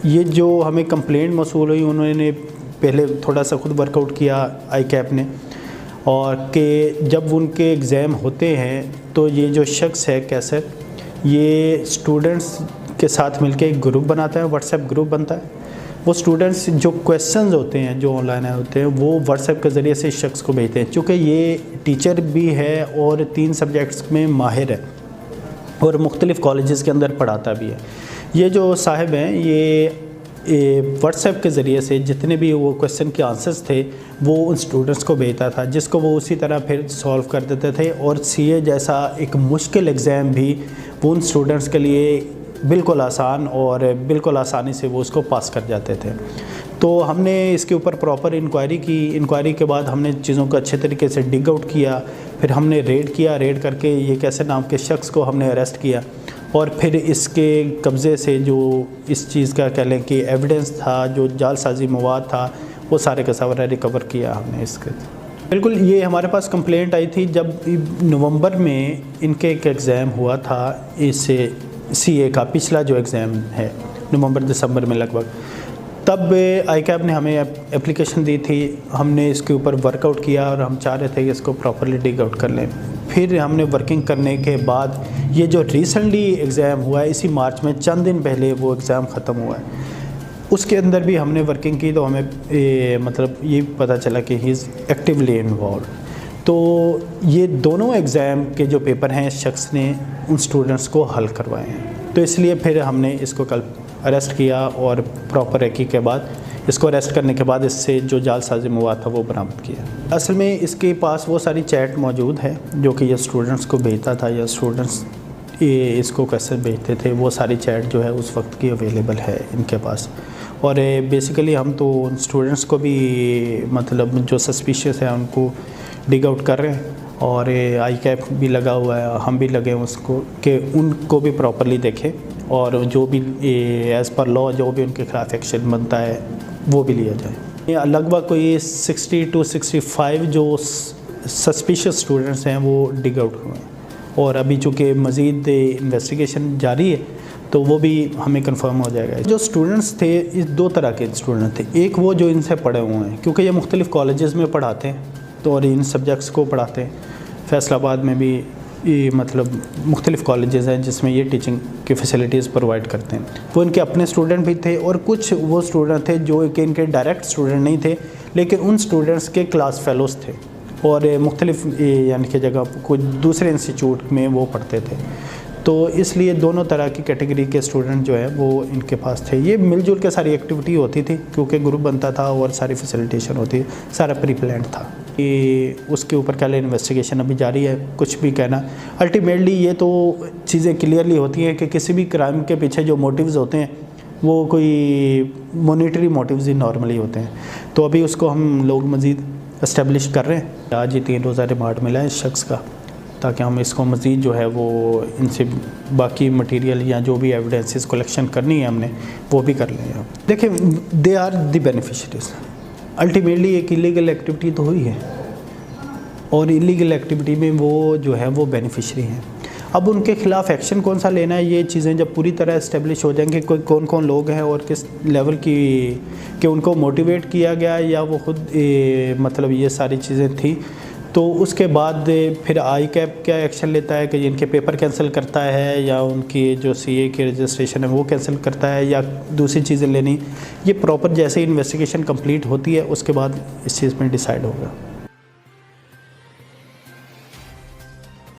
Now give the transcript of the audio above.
ये जो हमें कंप्लेंट मौसूल हुई, उन्होंने पहले थोड़ा सा खुद वर्कआउट किया ICAP ने, और कि जब उनके एग्ज़ाम होते हैं तो ये जो शख्स है कैसर, ये स्टूडेंट्स के साथ मिलके एक ग्रुप बनाता है, व्हाट्सएप ग्रुप बनता है। वो स्टूडेंट्स जो क्वेश्चंस होते हैं जो ऑनलाइन होते हैं वो व्हाट्सएप के ज़रिए से इस शख्स को भेजते हैं। चूँकि ये टीचर भी है और 3 सब्जेक्ट्स में माहिर है और मुख्तलिफ़ कॉलेजेस के अंदर पढ़ाता भी है। ये जो साहिब हैं ये व्हाट्सएप के ज़रिए से जितने भी वो क्वेश्चन के आंसर्स थे वो उन स्टूडेंट्स को भेजता था, जिसको वो उसी तरह फिर सॉल्व कर देते थे, और CA जैसा एक मुश्किल एग्ज़ाम भी वो उन स्टूडेंट्स के लिए बिल्कुल आसान और बिल्कुल आसानी से वो उसको पास कर जाते थे। तो हमने इसके ऊपर प्रॉपर इंक्वायरी की। इंक्वायरी के बाद हमने चीज़ों को अच्छे तरीके से डिग आउट किया, फिर हमने रेड किया। रेड करके ये कैसे नाम के शख्स को हमने अरेस्ट किया, और फिर इसके कब्ज़े से जो इस चीज़ का कह लें कि एविडेंस था, जो जालसाजी मवाद था, वो सारे का सारा रिकवर किया हमने इसके। बिल्कुल, ये हमारे पास कंप्लेंट आई थी जब नवंबर में इनके एक एग्ज़ाम हुआ था, इससे CA का पिछला जो एग्ज़ाम है नवंबर दिसंबर में लगभग, तब ICAP ने हमें एप्लीकेशन दी थी। हमने इसके ऊपर वर्कआउट किया और हम चाह रहे थे कि इसको प्रॉपरली डिग आउट कर लें। फिर हमने वर्किंग करने के बाद ये जो रिसेंटली एग्ज़ाम हुआ है, इसी मार्च में चंद दिन पहले वो एग्ज़ाम ख़त्म हुआ है, उसके अंदर भी हमने वर्किंग की तो हमें मतलब ये पता चला कि ही इज़ एक्टिवली इन्वॉल्व। तो ये दोनों एग्ज़ाम के जो पेपर हैं इस शख्स ने उन स्टूडेंट्स को हल करवाए हैं। तो इसलिए फिर हमने इसको कल अरेस्ट किया और प्रॉपर रेकी के बाद इसको अरेस्ट करने के बाद इससे जो जालसाजी मवाद था वो बरामद किया। असल में इसके पास वो सारी चैट मौजूद है जो कि ये स्टूडेंट्स को भेजता था, या स्टूडेंट्स इसको कैसे भेजते थे, वो सारी चैट जो है उस वक्त की अवेलेबल है इनके पास। और बेसिकली हम तो उन स्टूडेंट्स को भी मतलब जो सस्पिशियस है उनको डिग आउट कर रहे हैं, और ICAP भी लगा हुआ है, हम भी लगे हैं उसको कि उनको भी प्रॉपरली देखें, और जो भी एज़ पर लॉ जो भी उनके खिलाफ एक्शन बनता है वो भी लिया जाए। लगभग कोई 60 to 65 जो सस्पिशियस स्टूडेंट्स हैं वो डिग आउट हुए हैं, और अभी चूँकि मज़ीद इन्वेस्टिगेशन जारी है तो वो भी हमें कंफर्म हो जाएगा। जो स्टूडेंट्स थे, इस 2 तरह के स्टूडेंट थे। एक वो जो इनसे पढ़े हुए हैं, क्योंकि ये मुख्तलिफ़ कॉलेजेस में पढ़ाते हैं तो और इन सब्जेक्ट्स को पढ़ाते हैं। फैसलाबाद में भी ये मतलब मुख्तलिफ़ कॉलेजेस हैं जिसमें ये टीचिंग की फ़ैसिलिटीज़ प्रोवाइड करते हैं। वो इनके अपने स्टूडेंट भी थे, और कुछ वो स्टूडेंट थे जो कि इनके डायरेक्ट स्टूडेंट नहीं थे, लेकिन उन स्टूडेंट्स के क्लास फेलोज़ थे, और मुख्तलिफ़ यानी कि जगह कुछ दूसरे इंस्टीट्यूट में वो पढ़ते थे। तो इसलिए दोनों तरह की कैटेगरी के स्टूडेंट जो है वो इनके पास थे। ये मिलजुल के सारी एक्टिविटी होती थी, क्योंकि ग्रुप बनता था और सारी फैसिलिटेशन होती, सारा प्री प्लान था। कि उसके ऊपर क्या इन्वेस्टिगेशन अभी जारी है, कुछ भी कहना। अल्टीमेटली ये तो चीज़ें क्लियरली होती हैं कि किसी भी क्राइम के पीछे जो मोटिव्स होते हैं वो कोई मॉनिटरी मोटिव्स ही नॉर्मली होते हैं। तो अभी उसको हम लोग मज़ीद इस्टेब्लिश कर रहे हैं। आज ही 3 रोज़ा रिमांड मिला है इस शख्स का, ताकि हम इसको मज़ीद जो है वो इनसे बाकी मटेरियल या जो भी एविडेंसेस कलेक्शन करनी है हमने वो भी कर लें। देखिए, they are the beneficiaries. Ultimately एक इलीगल एक्टिविटी तो हुई है, और इलीगल एक्टिविटी में वो जो है वो बेनिफिशरी हैं। अब उनके ख़िलाफ़ एक्शन कौन सा लेना है, ये चीज़ें जब पूरी तरह इस्टेब्लिश हो जाएंगे कोई कौन कौन लोग हैं और किस लेवल की कि उनको मोटिवेट किया गया या वो ख़ुद मतलब ये सारी चीज़ें थी, तो उसके बाद फिर ICAP क्या एक्शन लेता है कि इनके पेपर कैंसिल करता है या उनकी जो CA की रजिस्ट्रेशन है वो कैंसिल करता है या दूसरी चीज़ें लेनी। ये प्रॉपर जैसे इन्वेस्टिगेशन कंप्लीट होती है उसके बाद इस चीज़ में डिसाइड होगा।